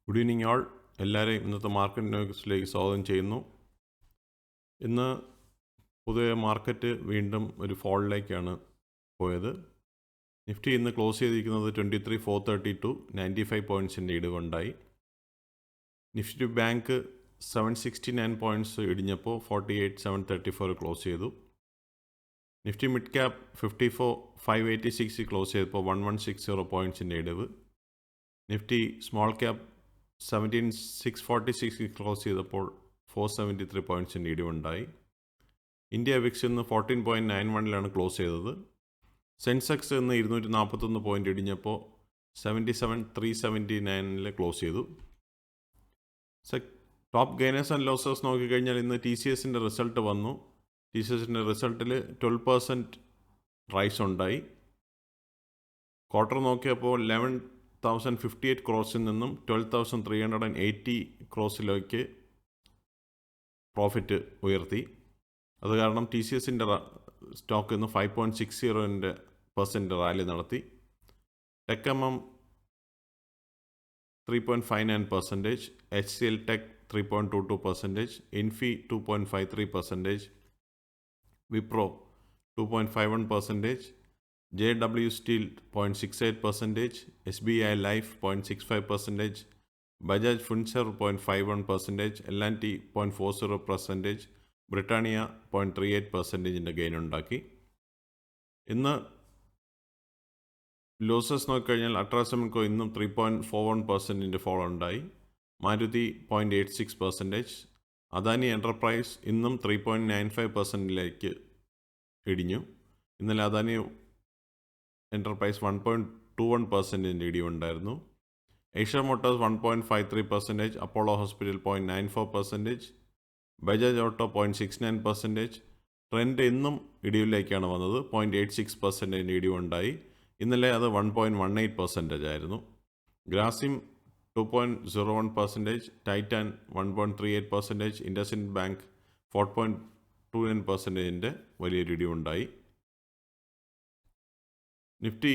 Good evening ആൾ. എല്ലാവരെയും ഇന്നത്തെ market ന്യൂസിലേക്ക് സ്വാഗതം ചെയ്യുന്നു. ഇന്ന് പൊതുവെ മാർക്കറ്റ് വീണ്ടും ഒരു ഫോളിലേക്കാണ് പോയത്. നിഫ്റ്റി ഇന്ന് ക്ലോസ് ചെയ്തിരിക്കുന്നത് 23,432 95 പോയിൻറ്റ്സിൻ്റെ ഇടിവുണ്ടായി. നിഫ്റ്റി ബാങ്ക് 769 പോയിൻറ്റ്സ് ഇടിഞ്ഞപ്പോൾ 48,734 ക്ലോസ് ചെയ്തു. നിഫ്റ്റി മിഡ് ക്യാപ് 54,586 ക്ലോസ് ചെയ്തപ്പോൾ 1160 പോയിൻറ്റ്സിൻ്റെ ഇടിവ്. നിഫ്റ്റി സ്മോൾ ക്യാപ് 17,646 ക്ലോസ് ചെയ്തപ്പോൾ 473 പോയിൻറ്റ്സിൻ്റെ ഇടിവുണ്ടായി. ഇന്ത്യ വിക്സ് ഇന്ന് 14.91 ക്ലോസ് ചെയ്തത്. സെൻസെക്സ് ഇന്ന് 241 പോയിൻ്റ് ഇടിഞ്ഞപ്പോൾ 77,379 ക്ലോസ് ചെയ്തു. ടോപ്പ് ഗെയിനേഴ്സ് ആൻഡ് ലോസേഴ്സ് നോക്കിക്കഴിഞ്ഞാൽ ഇന്ന് TCSൻ്റെ റിസൾട്ട് വന്നു. TCSൻ്റെ റിസൾട്ടിൽ 12% റൈസ് ഉണ്ടായി. ക്വാർട്ടർ നോക്കിയപ്പോൾ 11,058 ക്രോസിൽ നിന്നും 12,380 ക്രോസിലേക്ക് പ്രോഫിറ്റ് ഉയർത്തി. അത് കാരണം TCSൻ്റെ സ്റ്റോക്ക് ഇന്ന് 5.60% റാലി നടത്തി. ടെക്എംഎം 3.59%, HCL tech 3.22%, ഇൻഫി 2.53%, Wipro 2.51%, JW Steel 0.68%, SBI Life 0.65%, Bajaj Finserv 0.51%, L&T 0.40%, Britannia 0.38% gain ഉണ്ടാക്കി. ഇന്ന് ലോസസ് നോക്കിക്കഴിഞ്ഞാൽ അൾട്രാസെമിൻകോ ഇന്നും 3.41% ഫോൾ ഉണ്ടായി. മാരുതി 0.86%, അദാനി എൻ്റർപ്രൈസ് ഇന്നും 3.95%ലേക്ക് ഇടിഞ്ഞു. ഇന്നലെ അദാനി എൻ്റർപ്രൈസ് 1.21% ഇടിവുണ്ടായിരുന്നു. Eicher Motors 1.53%, Apollo Hospital 0.94%, Bajaj Auto 0.69%. Trend ഇന്നും ഇടിവിലേക്കാണ് വന്നത്. 0.86% ഇടിവുണ്ടായി. ഇന്നലെ അത് 1.18% ആയിരുന്നു. ഗ്രാസിം 2.01%, ടൈറ്റാൻ 1.38%, ഇൻഡസ്ഇൻഡ് ബാങ്ക് 4.29% വലിയൊരു ഇടിവുണ്ടായി. നിഫ്റ്റി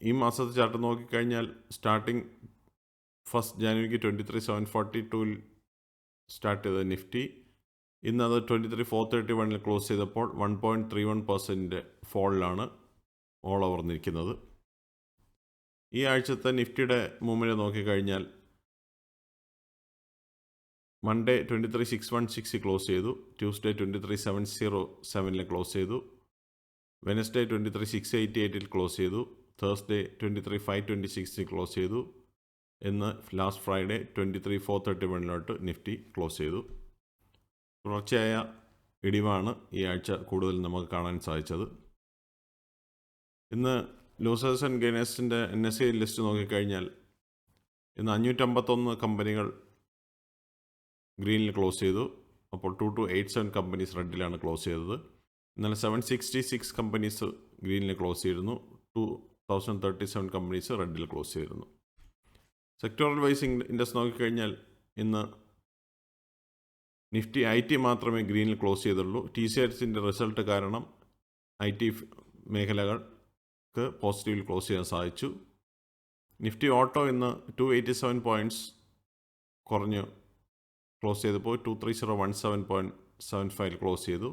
ഈ മാസത്തെ ചാർട്ട് നോക്കിക്കഴിഞ്ഞാൽ സ്റ്റാർട്ടിങ് 1 ജനുവരിക്ക് 23,742 സ്റ്റാർട്ട് ചെയ്ത നിഫ്റ്റി ഇന്നത് 23,431 ക്ലോസ് ചെയ്തപ്പോൾ 1.31% ഫോളിലാണ് ഓൾ ഓവർ നിൽക്കുന്നത്. ഈ ആഴ്ചത്തെ നിഫ്റ്റിയുടെ മൂവ്മെൻറ്റ് നോക്കിക്കഴിഞ്ഞാൽ മൺഡേ 23,616 ക്ലോസ് ചെയ്തു. ട്യൂസ്ഡേ 23,707 ക്ലോസ് ചെയ്തു. വെനസ്ഡേ 23,688 ക്ലോസ് ചെയ്തു. തേഴ്സ്ഡേ 23,526 ക്ലോസ് ചെയ്തു. ഇന്ന് ലാസ്റ്റ് ഫ്രൈഡേ 23,431 നിഫ്റ്റി ക്ലോസ് ചെയ്തു. തുടർച്ചയായ ഇടിവാണ് ഈ ആഴ്ച കൂടുതൽ നമുക്ക് കാണാൻ സാധിച്ചത്. ഇന്ന് ലൂസേഴ്സ് ആൻഡ് ഗെയിനേഴ്സിൻ്റെ NSE ലിസ്റ്റ് നോക്കിക്കഴിഞ്ഞാൽ ഇന്ന് 551 കമ്പനികൾ ഗ്രീനിൽ ക്ലോസ് ചെയ്തു. അപ്പോൾ 2287 കമ്പനീസ് റെഡിലാണ് ക്ലോസ് ചെയ്തത്. ഇന്നലെ 766 കമ്പനീസ് ഗ്രീനിൽ ക്ലോസ് ചെയ്തിരുന്നു. 2037 കമ്പനീസ് റെഡിൽ ക്ലോസ് ചെയ്തിരുന്നു. സെക്ടോറൽ വൈസ് ഇൻഡെക്സ് നോക്കിക്കഴിഞ്ഞാൽ ഇന്ന് നിഫ്റ്റി IT മാത്രമേ ഗ്രീനിൽ ക്ലോസ് ചെയ്തുള്ളൂ. TCSൻ്റെ റിസൾട്ട് കാരണം IT മേഖലകൾക്ക് പോസിറ്റീവിൽ ക്ലോസ് ചെയ്യാൻ സാധിച്ചു. നിഫ്റ്റി ഓട്ടോ ഇന്ന് 287 പോയിൻറ്റ്സ് കുറഞ്ഞ് ക്ലോസ് ചെയ്തപ്പോൾ 23017.75 ക്ലോസ് ചെയ്തു.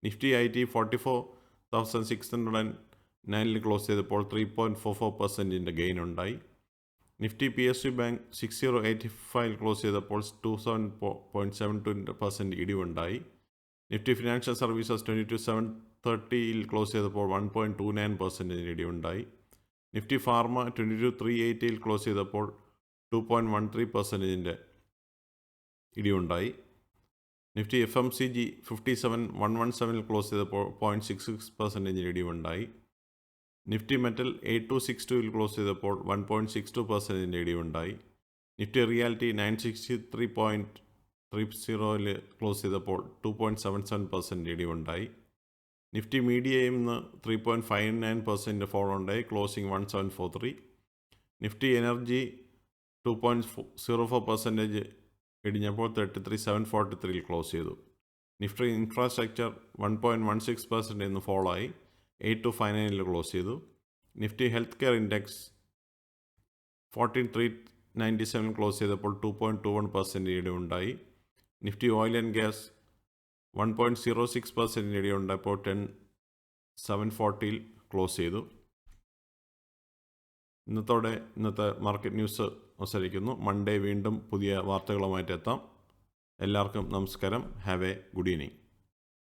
നിഫ്റ്റി IT 44,609 ക്ലോസ് ചെയ്തപ്പോൾ 3.44% ഗെയിൻ ഉണ്ടായി. നിഫ്റ്റി PSU ബാങ്ക് 6085 ക്ലോസ് ചെയ്തപ്പോൾ 27.72% ഇടിവുണ്ടായി. നിഫ്റ്റി ഫിനാൻഷ്യൽ സർവീസസ് 22,730 ക്ലോസ് ചെയ്തപ്പോൾ 1.29% ഇടിവുണ്ടായി. നിഫ്റ്റി ഫാർമ 22,380 ക്ലോസ് ചെയ്തപ്പോൾ 2.13% ഇടിവുണ്ടായി. നിഫ്റ്റി FMCG 57,117 ക്ലോസ് ചെയ്തപ്പോൾ 0.66% ഇടിവുണ്ടായി. നിഫ്റ്റി മെറ്റൽ 8262 ക്ലോസ് ചെയ്തപ്പോൾ 1.62% ഇടിവുണ്ടായി. നിഫ്റ്റി റിയാലിറ്റി 963.30 ക്ലോസ് ചെയ്തപ്പോൾ 2.77% ഇടിവുണ്ടായി. നിഫ്റ്റി മീഡിയയിൽ നിന്ന് 3.59% ഫോൾ ഉണ്ടായി, ക്ലോസിംഗ് 1743. നിഫ്റ്റി എനർജി 2.04% ഇടിഞ്ഞപ്പോൾ 33,743 ക്ലോസ് ചെയ്തു. നിഫ്റ്റി ഇൻഫ്രാസ്ട്രക്ചർ 1.16% ഇന്ന് ഫോളോയി 8259 ക്ലോസ് ചെയ്തു. Nifty health care index 14,3 97 close ചെയ്തപ്പോൾ 2.21% ഇടിവുണ്ടായി. നിഫ്റ്റി ഓയിൽ ആൻഡ് ഗ്യാസ് 1.06% ഇടിവുണ്ടായപ്പോൾ 10,740 ക്ലോസ് ചെയ്തു. ഇന്നത്തെ മാർക്കറ്റ് ന്യൂസ് അവസാനിക്കുന്നു. മൺഡേ വീണ്ടും പുതിയ വാർത്തകളുമായിട്ട് എത്താം. എല്ലാവർക്കും നമസ്കാരം. Have A good evening.